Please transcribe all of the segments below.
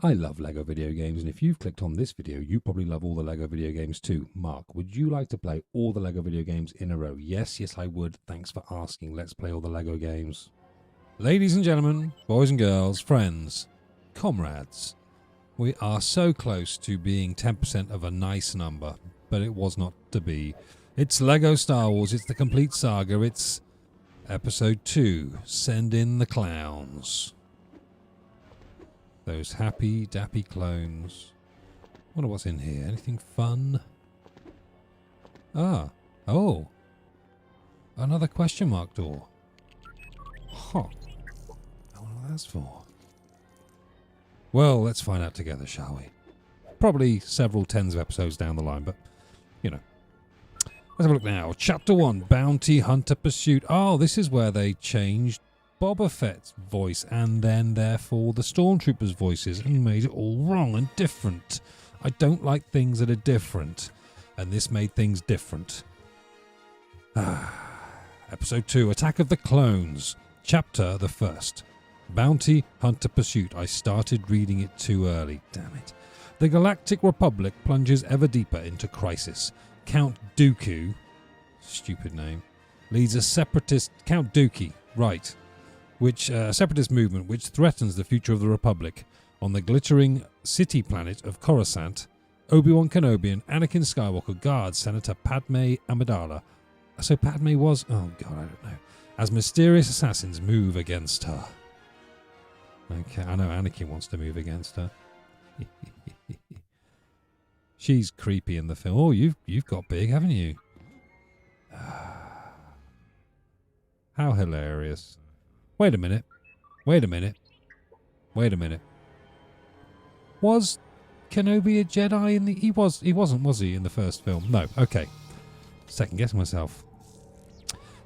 I love LEGO video games, and if you've clicked on this video, you probably love all the LEGO video games too. Mark, would you like to play all the LEGO video games in a row? Yes, I would. Thanks for asking. Let's play all the LEGO games. Ladies and gentlemen, boys and girls, friends, comrades, we are so close to being 10% of a nice number, but it was not to be. It's LEGO Star Wars, it's the complete saga, it's Episode 2, Send in the Clowns. Those happy, dappy clones. Wonder what's in here. Anything fun? Oh. Another question mark door. Huh. I wonder what that's for. Well, let's find out together, shall we? Probably several tens of episodes down the line, but, you know. Let's have a look now. Chapter 1, Bounty Hunter Pursuit. Oh, this is where they changed Boba Fett's voice and then, therefore, the Stormtroopers' voices and made it all wrong and different. I don't like things that are different, and this made things different. Episode 2, Attack of the Clones. Chapter the 1st, Bounty Hunter Pursuit. I started reading it too early. Damn it. The Galactic Republic plunges ever deeper into crisis. Count Dooku, stupid name, leads a separatist... Count Dookie, right. Separatist movement which threatens the future of the Republic. On the glittering city planet of Coruscant, Obi-Wan Kenobi and Anakin Skywalker guard Senator Padme Amidala. So Padme was... Oh, God, I don't know. As mysterious assassins move against her. Okay, I know Anakin wants to move against her. She's creepy in the film. Oh, you've got big, haven't you? How hilarious. Wait a minute. Was Kenobi a Jedi in the... He wasn't, was he, in the first film? No. Okay. Second guessing myself.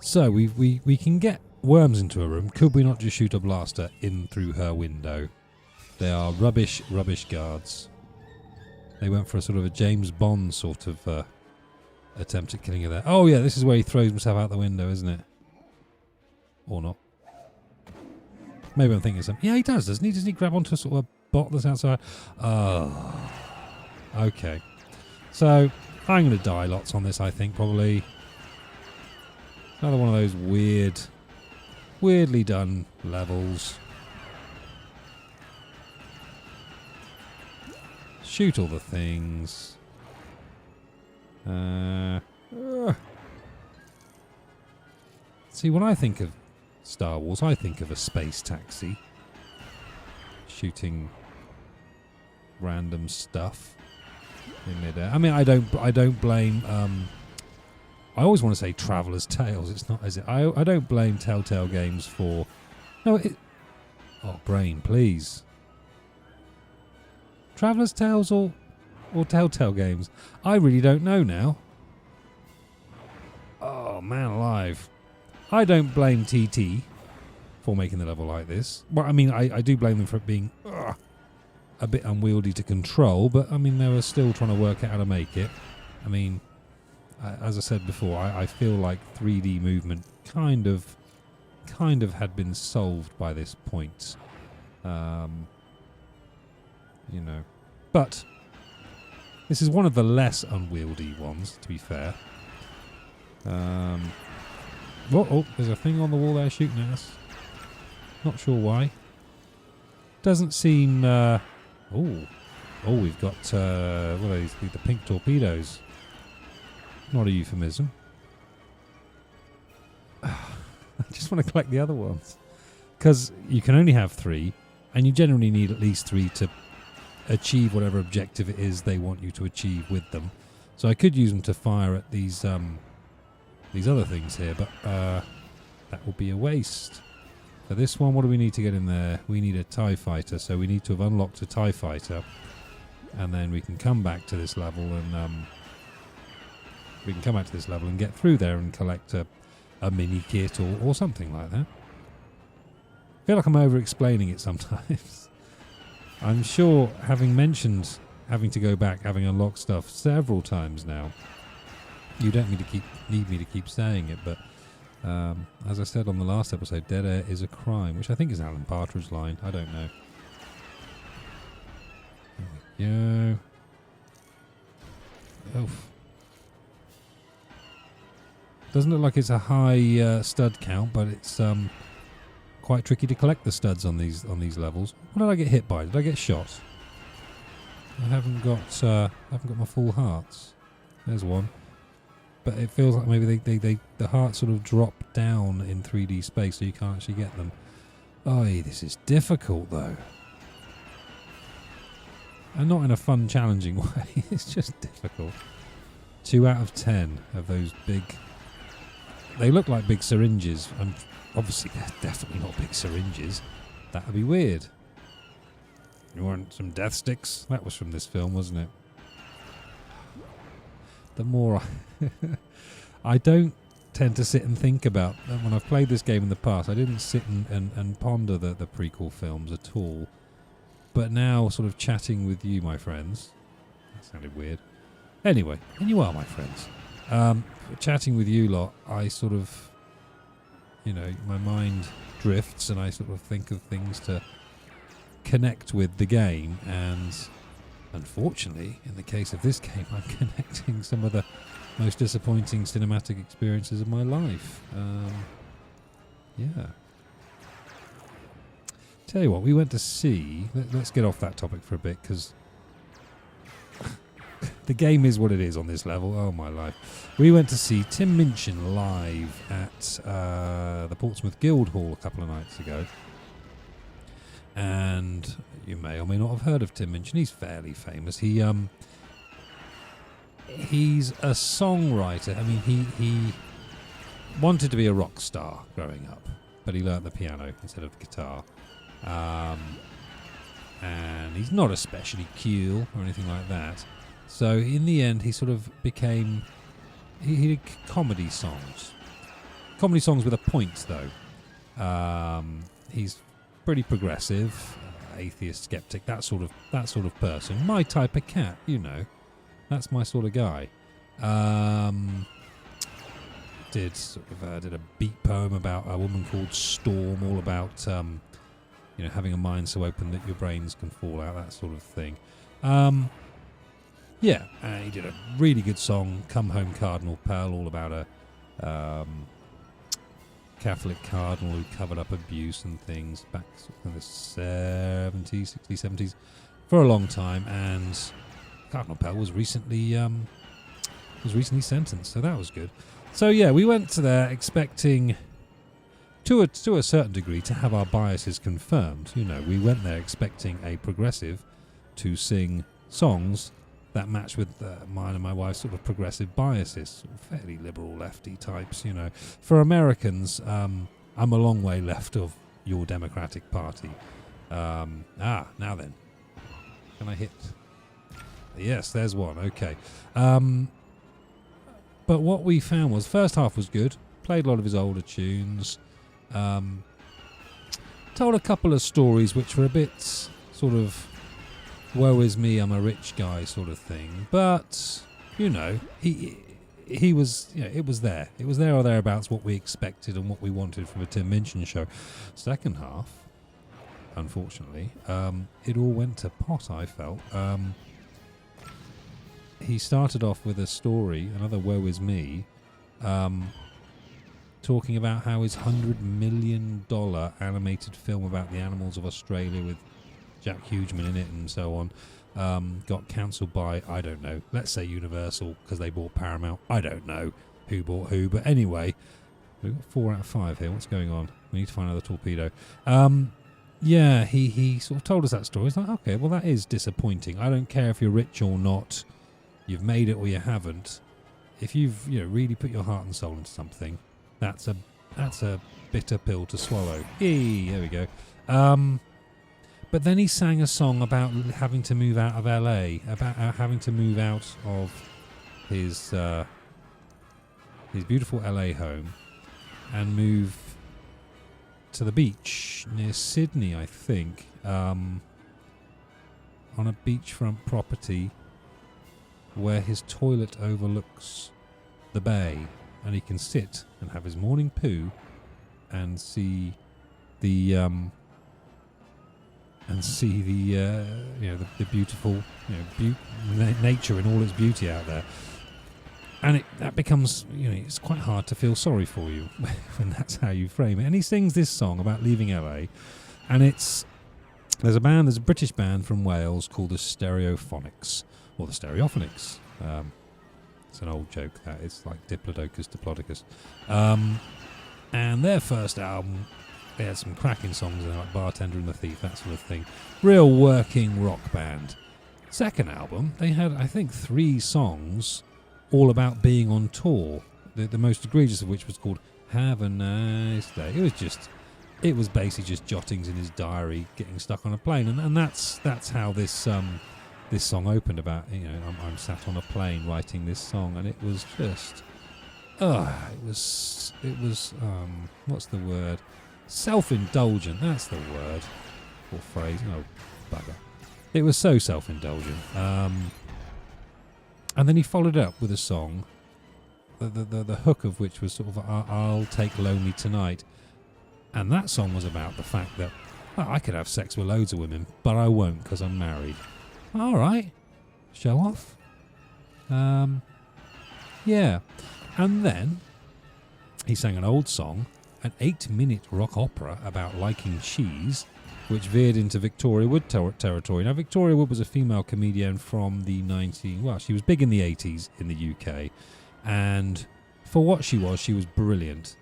So, we can get worms into a room. Could we not just shoot a blaster in through her window? They are rubbish guards. They went for a sort of a James Bond sort of attempt at killing her there. Oh, yeah, this is where he throws himself out the window, isn't it? Or not. Maybe I'm thinking something. Yeah, he does, doesn't he? Doesn't he grab onto a sort of a bottle that's outside? Oh. Okay. So, I'm going to die lots on this, I think, probably. Another one of those weirdly done levels. Shoot all the things. See, when I think of Star Wars, I think of a space taxi. Shooting random stuff in midair. I mean, I don't blame... I always want to say Traveller's Tales. It's not, is it? I don't blame Telltale Games for... No, it... Oh, brain, please. Traveller's Tales or Telltale Games? I really don't know now. Oh, man alive. I don't blame TT for making the level like this. Well, I mean, I do blame them for it being a bit unwieldy to control, but, I mean, they were still trying to work out how to make it. I mean, as I said before, I feel like 3D movement kind of had been solved by this point. You know. But this is one of the less unwieldy ones, to be fair. Oh, there's a thing on the wall there shooting at us. Not sure why. Doesn't seem... we've got... what are these? The pink torpedoes. Not a euphemism. I just want to collect the other ones. Because you can only have 3, and you generally need at least 3 to achieve whatever objective it is they want you to achieve with them. So I could use them to fire at these other things here, but that would be a waste. For this one, what do we need to get in there? We need a TIE fighter, so we need to have unlocked a TIE fighter, and then we can come back to this level and get through there and collect a mini kit or something like that. I feel like I'm over-explaining it sometimes. I'm sure, having mentioned having to go back, having unlocked stuff several times now, you don't need me to keep saying it, but as I said on the last episode, dead air is a crime, which I think is Alan Partridge's line. I don't know. There we go. Oof. Doesn't look like it's a high stud count, but it's quite tricky to collect the studs on these levels. What did I get hit by? Did I get shot? I haven't got my full hearts. There's one, but it feels like maybe the hearts sort of drop down in 3D space, so you can't actually get them. Oh, this is difficult though, and not in a fun, challenging way. It's just difficult. 2 out of 10 of those big. They look like big syringes, and obviously they're definitely not big syringes. That would be weird. You want some death sticks? That was from this film, wasn't it? The more I don't tend to sit and think about when I've played this game in the past. I didn't sit and ponder the prequel films at all. But now, sort of chatting with you, my friends. That sounded weird. Anyway, and you are my friends. Chatting with you lot, I sort of, my mind drifts and I sort of think of things to connect with the game, and unfortunately, in the case of this game, I'm connecting some of the most disappointing cinematic experiences of my life. Yeah. Tell you what, we went to see. Let's get off that topic for a bit, because the game is what it is on this level. Oh my life. We went to see Tim Minchin live at the Portsmouth Guildhall a couple of nights ago. And you may or may not have heard of Tim Minchin. He's fairly famous. He's a songwriter. I mean, he wanted to be a rock star growing up, but he learnt the piano instead of the guitar. And he's not especially cool or anything like that. So in the end, he sort of became. He did comedy songs. Comedy songs with a point, though. He's pretty progressive, atheist, skeptic, that sort of person. My type of cat, That's my sort of guy. Did a beat poem about a woman called Storm, all about having a mind so open that your brains can fall out, that sort of thing. He did a really good song, Come Home Cardinal Pearl, all about a Catholic cardinal who covered up abuse and things back in the 70s, 60s, 70s for a long time, and Cardinal Pell was recently sentenced, so that was good. So yeah, we went to there expecting to a certain degree to have our biases confirmed. We went there expecting a progressive to sing songs that match with mine and my wife's sort of progressive biases, fairly liberal lefty types. For Americans, I'm a long way left of your Democratic Party. Now then, can I hit? Yes, there's one. Okay. But what we found was first half was good. Played a lot of his older tunes. Told a couple of stories which were a bit sort of woe is me, I'm a rich guy sort of thing. But, he was, it was there. It was there or thereabouts what we expected and what we wanted from a Tim Minchin show. Second half, unfortunately, it all went to pot, I felt. He started off with a story, another woe is me, talking about how his $100 million animated film about the animals of Australia with Jack Hugeman in it and so on got cancelled by, I don't know, let's say Universal, because they bought Paramount. I don't know who bought who, but anyway, we've got 4 out of 5 here. What's going on? We need to find another torpedo. He sort of told us that story. It's like, okay, well, that is disappointing. I don't care if you're rich or not, you've made it or you haven't. If you've really put your heart and soul into something, that's a bitter pill to swallow. There we go. But then he sang a song about having to move out of LA, about having to move out of his beautiful LA home and move to the beach near Sydney, I think, on a beachfront property where his toilet overlooks the bay, and he can sit and have his morning poo and see the and see the the beautiful nature in all its beauty out there. And that becomes, it's quite hard to feel sorry for you when that's how you frame it. And he sings this song about leaving LA, and there's a British band from Wales called the Stereophonics, or the Stereophonics. It's an old joke that it's like Diplodocus, Diplodocus. And their first album, they had some cracking songs in it, like Bartender and the Thief, that sort of thing. Real working rock band. Second album, they had, I think, 3 songs all about being on tour. The most egregious of which was called Have a Nice Day. It was basically just jottings in his diary, getting stuck on a plane, and that's how this song opened. About I'm sat on a plane writing this song, and it was just it was what's the word? Self-indulgent. That's the word or phrase. Oh, bugger! It was so self-indulgent. And then he followed up with a song, the hook of which was sort of I'll Take Lonely Tonight. And that song was about the fact that I could have sex with loads of women, but I won't because I'm married. All right. Show off. Yeah. And then he sang an old song, an 8-minute rock opera about liking cheese, which veered into Victoria Wood territory. Now, Victoria Wood was a female comedian from the she was big in the 80s in the UK, and for what she was brilliant.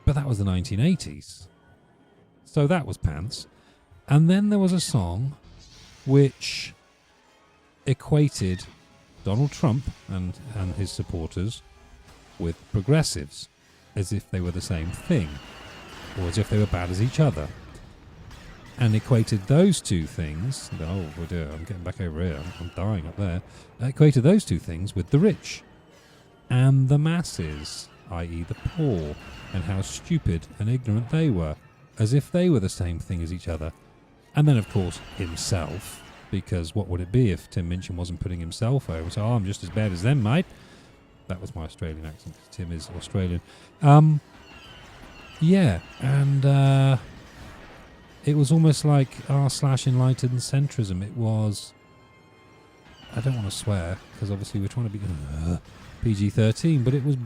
But that was the 1980s, so that was pants. And then there was a song which equated Donald Trump and his supporters with progressives, as if they were the same thing, or as if they were bad as each other. And equated those two things, oh dear, I'm getting back over here, I'm dying up there, equated those two things with the rich and the masses, i.e. the poor, and how stupid and ignorant they were, as if they were the same thing as each other. And then, of course, himself, because what would it be if Tim Minchin wasn't putting himself over? So, I'm just as bad as them, mate. That was my Australian accent, because Tim is Australian. Yeah, and it was almost like r/enlightened centrism. It was, I don't want to swear, because obviously we're trying to be PG-13, but it was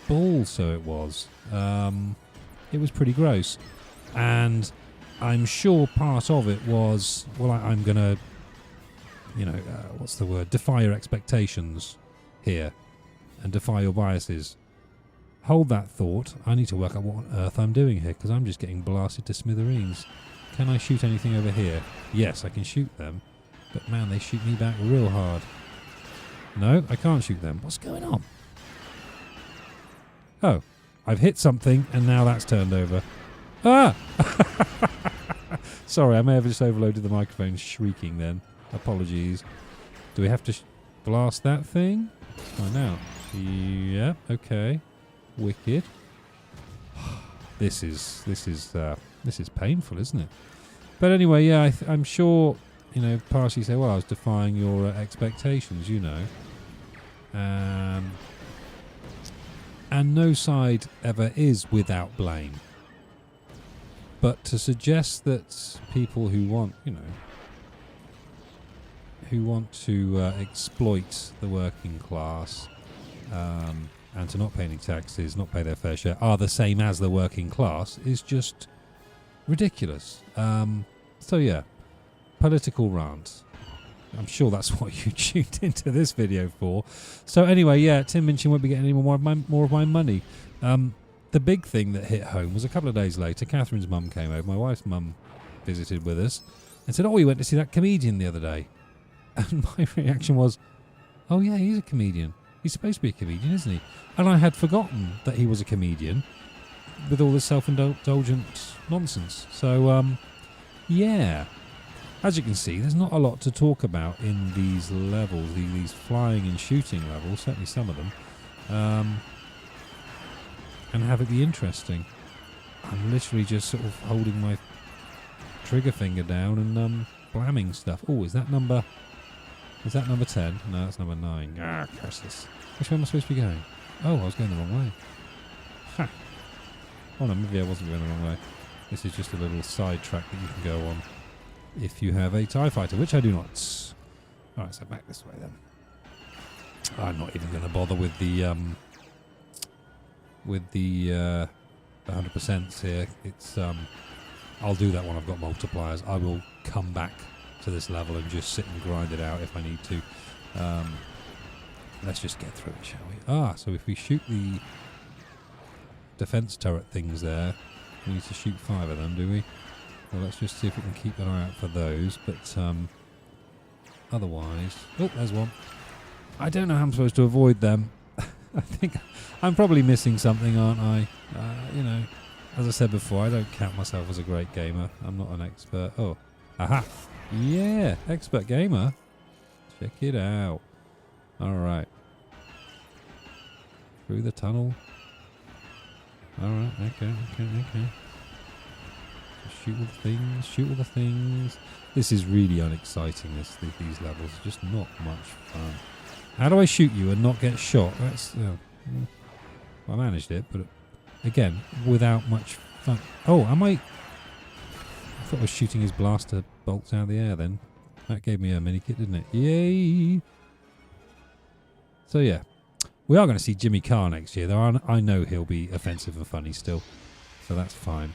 balls, so it was. It was pretty gross. And I'm sure part of it was, I'm going to, what's the word? Defy your expectations here and defy your biases. Hold that thought. I need to work out what on earth I'm doing here, because I'm just getting blasted to smithereens. Can I shoot anything over here? Yes, I can shoot them. But man, they shoot me back real hard. No, I can't shoot them. What's going on? Oh, I've hit something and now that's turned over. Ah! Sorry, I may have just overloaded the microphone shrieking then. Apologies. Do we have to blast that thing? Let's find out. Yeah, okay. Wicked. This is painful, isn't it? But anyway, yeah, I'm sure, partially say, well, I was defying your expectations, and no side ever is without blame. But to suggest that people who want, who want to exploit the working class and to not pay any taxes, not pay their fair share, are the same as the working class is just ridiculous. So yeah, political rant. I'm sure that's what you tuned into this video for. So anyway, yeah, Tim Minchin won't be getting any more of my money. The big thing that hit home was a couple of days later, Catherine's mum came over, my wife's mum visited with us, and said, oh, we went to see that comedian the other day. And my reaction was, oh yeah, he's a comedian. He's supposed to be a comedian, isn't he? And I had forgotten that he was a comedian with all this self-indulgent nonsense. So, yeah. As you can see, there's not a lot to talk about in these levels, these flying and shooting levels, certainly some of them, and have it be interesting. I'm literally just sort of holding my trigger finger down and blamming stuff. Oh, is that number 10? No, that's number 9. Ah, curse this. Which way am I supposed to be going? Oh, I was going the wrong way. Ha! Oh no, maybe I wasn't going the wrong way. This is just a little side track that you can go on. if you have a TIE fighter, which I do not. Alright, so back this way then. I'm not even going to bother with the 100% here. It's I'll do that when I've got multipliers. I will come back to this level and just sit and grind it out if I need to. Let's just get through it, shall we? So if we shoot the defense turret things there, we need to shoot 5 of them, do we? Well, let's just see if we can keep an eye out for those, but otherwise... Oh, there's one. I don't know how I'm supposed to avoid them. I think I'm probably missing something, aren't I? You know, as I said before, I don't count myself as a great gamer. I'm not an expert. Oh, aha! Yeah, expert gamer. Check it out. Alright. Through the tunnel. Alright, okay. Shoot all the things, shoot all the things. This is really unexciting, these levels. Just not much fun. How do I shoot you and not get shot? That's... I managed it, but again, without much fun. Oh, am I... I thought I was shooting his blaster bolts out of the air then. That gave me a mini kit, didn't it? Yay! So yeah, we are going to see Jimmy Carr next year, though I know he'll be offensive and funny still, so that's fine.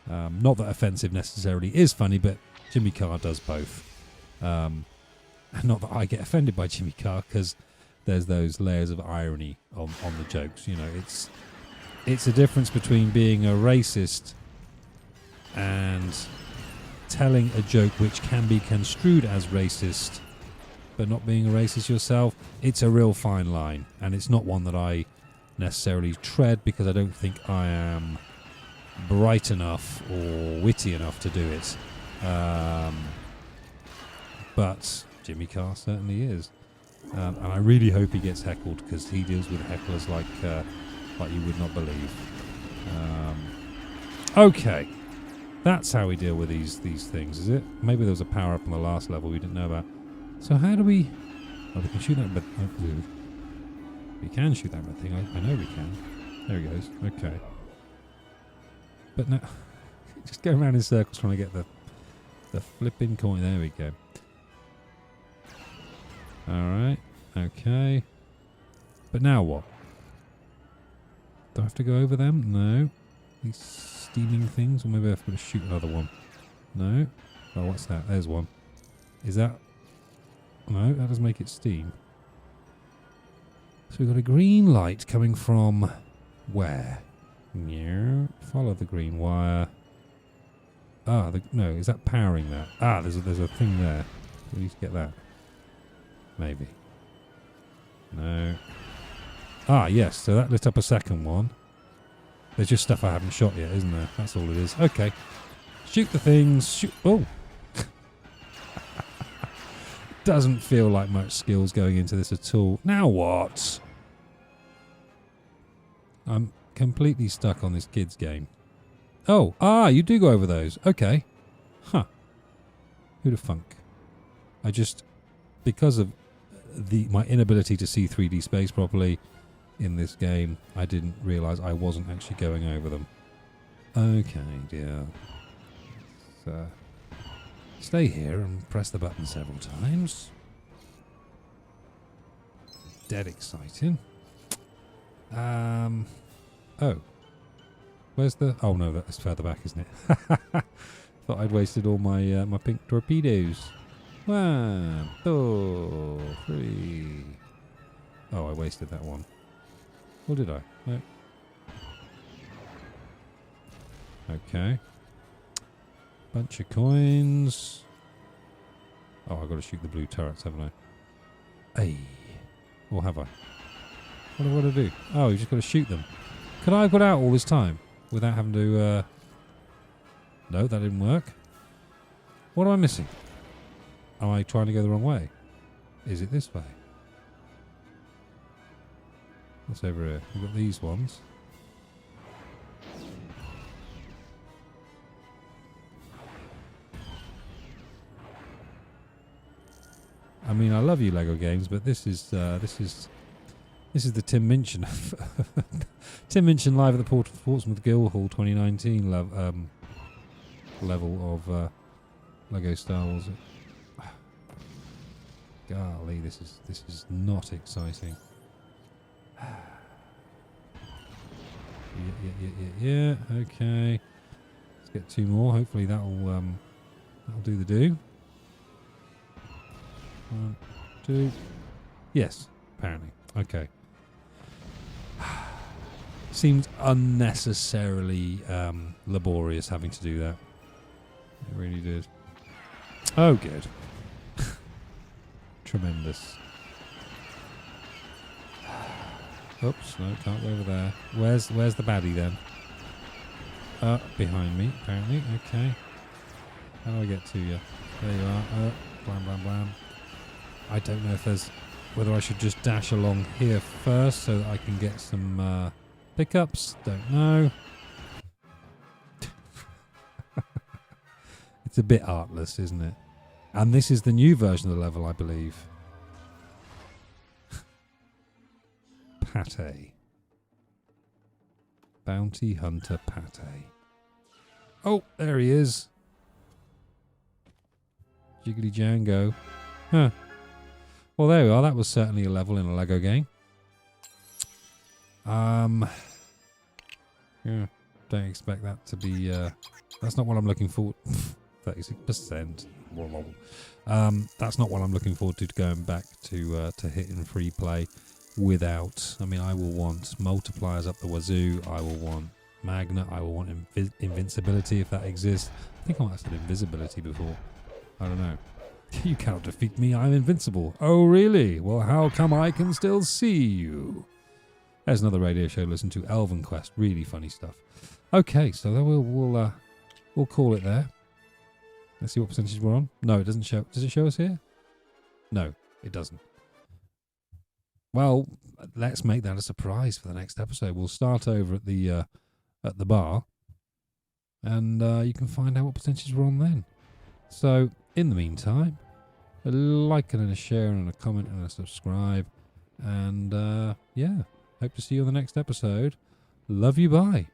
Not that offensive necessarily is funny, but Jimmy Carr does both. And not that I get offended by Jimmy Carr, because there's those layers of irony on the jokes. You know, it's a difference between being a racist and telling a joke which can be construed as racist, but not being a racist yourself. It's a real fine line, and it's not one that I necessarily tread because I don't think I am bright enough or witty enough to do it. But Jimmy Carr certainly is, and I really hope he gets heckled, because he deals with hecklers like you would not believe. Okay, that's how we deal with these things, is it? Maybe there was a power up on the last level we didn't know about. So how do we... Oh, we can shoot that, but we can shoot that red thing. I know we can. There he goes. Okay. But no, just go around in circles trying to get the flipping coin. There we go. Alright, okay. But now what? Do I have to go over them? No. These steaming things? Or maybe I have to shoot another one. No. Oh, what's that? There's one. Is that... No, that doesn't make it steam. So we've got a green light coming from... where? Yeah. Follow the green wire. No, is that powering that? There's a thing there. We need to get that. Maybe. No. Yes, so that lit up a second one. There's just stuff I haven't shot yet, isn't there? That's all it is. Okay. Shoot the things. Shoot. Oh! Doesn't feel like much skills going into this at all. Now what? I'm completely stuck on this kids game. Oh, you do go over those. Okay. Huh. Who'd have thunk? I just... Because of my inability to see 3D space properly in this game, I didn't realise I wasn't actually going over them. Okay, dear. So, stay here and press the button several times. Dead exciting. Oh. Where's the... Oh no, that's further back, isn't it? Thought I'd wasted all my my pink torpedoes. 1, 2, 3. Oh, I wasted that one. Or did I? No. Okay. Bunch of coins. Oh, I've got to shoot the blue turrets, haven't I? Hey. Or have I? What have I got to do? Oh, you just got to shoot them. Could I have got out all this time without having to... No, that didn't work. What am I missing? Am I trying to go the wrong way? Is it this way? What's over here? We've got these ones. I mean, I love you, Lego games, but this is the Tim Minchin, Tim Minchin live at the Portsmouth Guildhall 2019 level of Lego Star Wars. Golly, this is not exciting. Yeah. Okay. Let's get 2 more. Hopefully that'll do the do. 1, 2. Yes, apparently. Okay. Seemed unnecessarily laborious having to do that. It really did. Oh, good. Tremendous. Oops, no, can't go over there. Where's the baddie then? Behind me, apparently. Okay. How do I get to you? There you are. Blam, blam, blam. I don't know if there's... whether I should just dash along here first so that I can get some pickups. Don't know. It's a bit artless, isn't it? And this is the new version of the level, I believe. Pate. Bounty Hunter Pate. Oh, there he is. Jiggly Django. Huh. Well, there we are. That was certainly a level in a Lego game. Yeah, don't expect that to be... that's not what I'm looking for. 36%. That's not what I'm looking forward to going back to hitting free play without. I mean, I will want multipliers up the wazoo. I will want magnet. I will want invincibility if that exists. I think I might have said invisibility before. I don't know. You cannot defeat me. I'm invincible. Oh, really? Well, how come I can still see you? There's another radio show to listen to. Elven Quest. Really funny stuff. Okay, so then we'll call it there. Let's see what percentage we're on. No, it doesn't show. Does it show us here? No, it doesn't. Well, let's make that a surprise for the next episode. We'll start over at the bar, and you can find out what percentage we're on then. So, in the meantime, a like and a share and a comment and a subscribe, and yeah, hope to see you on the next episode. Love you, bye.